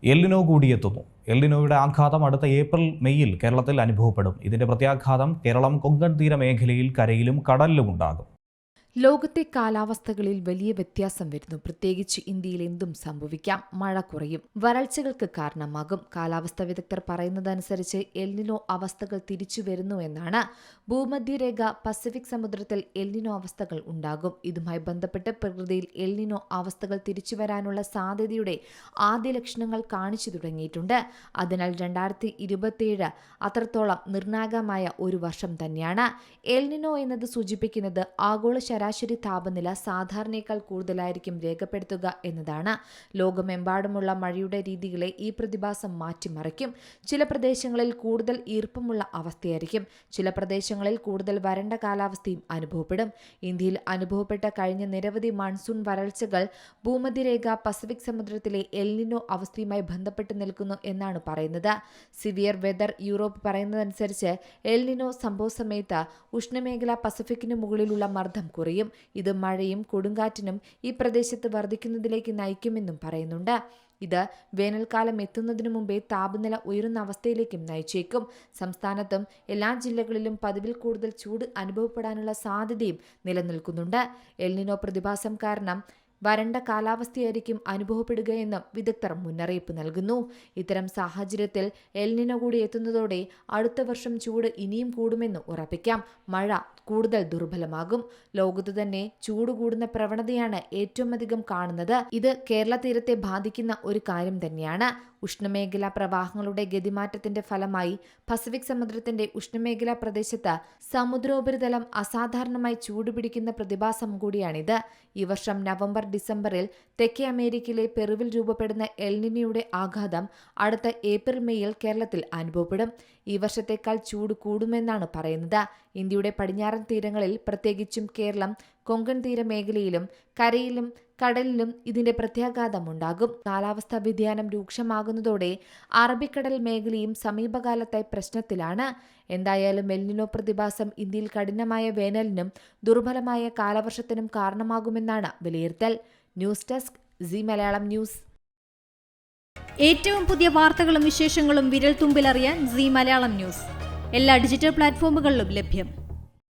El Niño കൂടിയെത്തുന്നു. എൽനിനോയുടെ ആഘാതം അടുത്ത April മെയ്യിൽ കേരളത്തിൽ അനുഭവപ്പെടും. ഇതിന്റെ പ്രത്യാഘാതം കേരളം കൊങ്കൺ തീര മേഖലയിൽ കരയിലും കടലിലും ഉണ്ടാകും. ലോകത്തെ കാലാവസ്ഥകളിൽ വലിയ വ്യത്യാസം വരുന്നു. പ്രത്യേകിച്ച് ഇന്ത്യയിൽ എന്തും സംഭവിക്കാം. മഴ കുറയും, വരൾച്ചകൾക്ക് കാരണമാകും. കാലാവസ്ഥാ വിദഗ്ധർ പറയുന്നതനുസരിച്ച് എൽനിനോ അവസ്ഥകൾ തിരിച്ചു വരുന്നു എന്നാണ്. ഭൂമധ്യരേഖ പസഫിക് സമുദ്രത്തിൽ എൽനിനോ അവസ്ഥകൾ ഉണ്ടാകും. ഇതുമായി ബന്ധപ്പെട്ട് പ്രകൃതിയിൽ എൽനിനോ അവസ്ഥകൾ തിരിച്ചുവരാനുള്ള സാധ്യതയുടെ ആദ്യ ലക്ഷണങ്ങൾ കാണിച്ചു തുടങ്ങിയിട്ടുണ്ട്. അതിനാൽ 2027 അത്രത്തോളം നിർണായകമായ ഒരു വർഷം തന്നെയാണ്. എൽനിനോ എന്നത് സൂചിപ്പിക്കുന്നത് ആഗോള ശരാശരി താപനില സാധാരണയേക്കാൾ കൂടുതലായിരിക്കും രേഖപ്പെടുത്തുക എന്നതാണ്. ലോകമെമ്പാടുമുള്ള മഴയുടെ രീതികളെ ഈ പ്രതിഭാസം മാറ്റിമറിക്കും. ചില പ്രദേശങ്ങളിൽ കൂടുതൽ ഈർപ്പമുള്ള അവസ്ഥയായിരിക്കും. ചില പ്രദേശങ്ങളിൽ കൂടുതൽ വരണ്ട കാലാവസ്ഥയും അനുഭവപ്പെടും. ഇന്ത്യയിൽ അനുഭവപ്പെട്ട കഴിഞ്ഞ നിരവധി മൺസൂൺ വരൾച്ചകൾ ഭൂമധ്യരേഖ പസഫിക് സമുദ്രത്തിലെ എൽനിനോ അവസ്ഥയുമായി ബന്ധപ്പെട്ട് നിൽക്കുന്നു എന്നാണ് പറയുന്നത്. സിവിയർ വെതർ യൂറോപ്പ് പറയുന്നതനുസരിച്ച് എൽനിനോ സംഭവ സമയത്ത് ഉഷ്ണമേഖല പസഫിക്കിന് മുകളിലുള്ള മർദ്ദം കുറയും. ഇത് മഴയും കൊടുങ്കാറ്റിനും ഈ പ്രദേശത്ത് വർദ്ധിക്കുന്നതിലേക്ക് നയിക്കുമെന്നും പറയുന്നുണ്ട്. ഇത് വേനൽക്കാലം എത്തുന്നതിനു മുമ്പേ താപനില ഉയരുന്ന അവസ്ഥയിലേക്കും നയിച്ചേക്കും. സംസ്ഥാനത്തും എല്ലാ ജില്ലകളിലും പതിവിൽ കൂടുതൽ ചൂട് അനുഭവപ്പെടാനുള്ള സാധ്യതയും നിലനിൽക്കുന്നുണ്ട്. എൽനിനോ പ്രതിഭാസം കാരണം വരണ്ട കാലാവസ്ഥയായിരിക്കും അനുഭവപ്പെടുകയെന്നും വിദഗ്ധർ മുന്നറിയിപ്പ് നൽകുന്നു. ഇത്തരം സാഹചര്യത്തിൽ എൽനിനോ കൂടി എത്തുന്നതോടെ അടുത്ത വർഷം ചൂട് ഇനിയും കൂടുമെന്ന് ഉറപ്പിക്കാം. മഴ കൂടുതൽ ദുർബലമാകും. ലോകത്തു തന്നെ ചൂട് കൂടുന്ന പ്രവണതയാണ് ഏറ്റവും അധികം കാണുന്നത്. ഇത് കേരള തീരത്തെ ബാധിക്കുന്ന ഒരു കാര്യം തന്നെയാണ്. ഉഷ്ണമേഖലാ പ്രവാഹങ്ങളുടെ ഗതിമാറ്റത്തിന്റെ ഫലമായി പസഫിക് സമുദ്രത്തിന്റെ ഉഷ്ണമേഖലാ പ്രദേശത്ത് സമുദ്രോപരിതലം അസാധാരണമായി ചൂടുപിടിക്കുന്ന പ്രതിഭാസം കൂടിയാണിത്. ഈ വർഷം നവംബർ-ഡിസംബറിൽ തെക്കേ അമേരിക്കയിലെ പെറുവിൽ രൂപപ്പെടുന്ന എൽനിനോയുടെ ആഘാതം അടുത്ത ഏപ്രിൽ മെയ്യിൽ കേരളത്തിൽ അനുഭവപ്പെടും. ഈ വർഷത്തേക്കാൾ ചൂട് കൂടുമെന്നാണ് പറയുന്നത്. ഇന്ത്യയുടെ പടിഞ്ഞാറൻ തീരങ്ങളിൽ, പ്രത്യേകിച്ചും കേരളം കൊങ്കൺ തീര മേഖലയിലും കരയിലും കടലിലും ഇതിന്റെ പ്രത്യാഘാതമുണ്ടാകും. കാലാവസ്ഥാ വ്യതിയാനം രൂക്ഷമാകുന്നതോടെ അറബിക്കടൽ മേഖലയും സമീപകാലത്തായി പ്രശ്നത്തിലാണ്. എന്തായാലും എൽനിനോ പ്രതിഭാസം ഇന്ത്യയിൽ കഠിനമായ വേനലിനും ദുർബലമായ കാലവർഷത്തിനും കാരണമാകുമെന്നാണ് വിലയിരുത്തൽ. News desk C Malayalam news. ഏറ്റവും പുതിയ വാർത്തകളും വിശേഷങ്ങളും വിരൽ തുമ്പിലറിയാൻ സി മലയാളം ന്യൂസ് എല്ലാ ഡിജിറ്റൽ പ്ലാറ്റ്ഫോമുകളിലും ലഭ്യം.